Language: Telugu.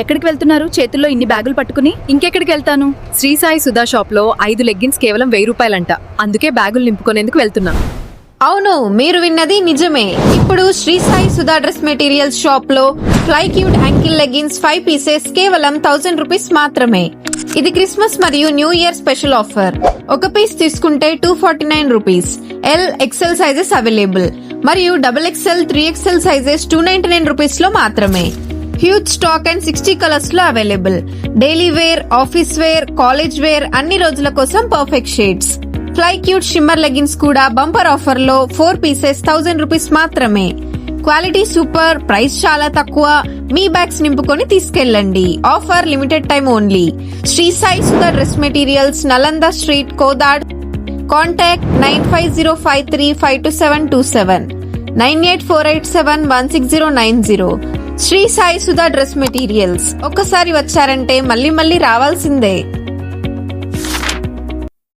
ఎక్కడికి వెళ్తున్నారు? చేతుల్లో ఇన్ని బ్యాగులు పట్టుకుని. ఇంకెక్కడికి వెళ్తాను? శ్రీ సాయి సుధా షాప్ లో 5 లెగ్గిన్స్ కేవలం 1000 రూపాయలంట. అందుకే బ్యాగులు నింపుకునేందుకు వెళ్తున్నా. అవును, మీరు విన్నది నిజమే. ఇప్పుడు Shri Sai Sudha dress materials shop లో fly cute ankle leggings 5 pieces కేవలం 1000 రూపీస్ మాత్రమే. ఇది క్రిస్మస్ మరియు న్యూ ఇయర్ స్పెషల్ ఆఫర్. ఒక పీస్ తీసుకుంటే 249 rupees. L XL sizes available మరియు double XL 3XL sizes 299 rupees లో మాత్రమే. హ్యూజ్ స్టాక్ అండ్ 60 కలర్స్ లో available. Daily wear, office wear, college wear అన్ని రోజుల కోసం perfect shades. Fly cute shimmer leggings కూడా బంపర్ ఆఫర్ లో 4 పీసెస్ 1000 రూపీస్ మాత్రమే. క్వాలిటీ సూపర్, ప్రైస్ చాలా తక్కువ. మీ బ్యాగ్స్ నింపుకొని తీసుకెళ్ళండి. Offer limited time only. Shri Sai Sudha dress materials, Nalanda street, Kodad. Contact 9505352727 9848716090. Shri Sai Sudha dress materials. ఒక్కసారి వచ్చారంటే మళ్ళీ మళ్ళీ రావాల్సిందే.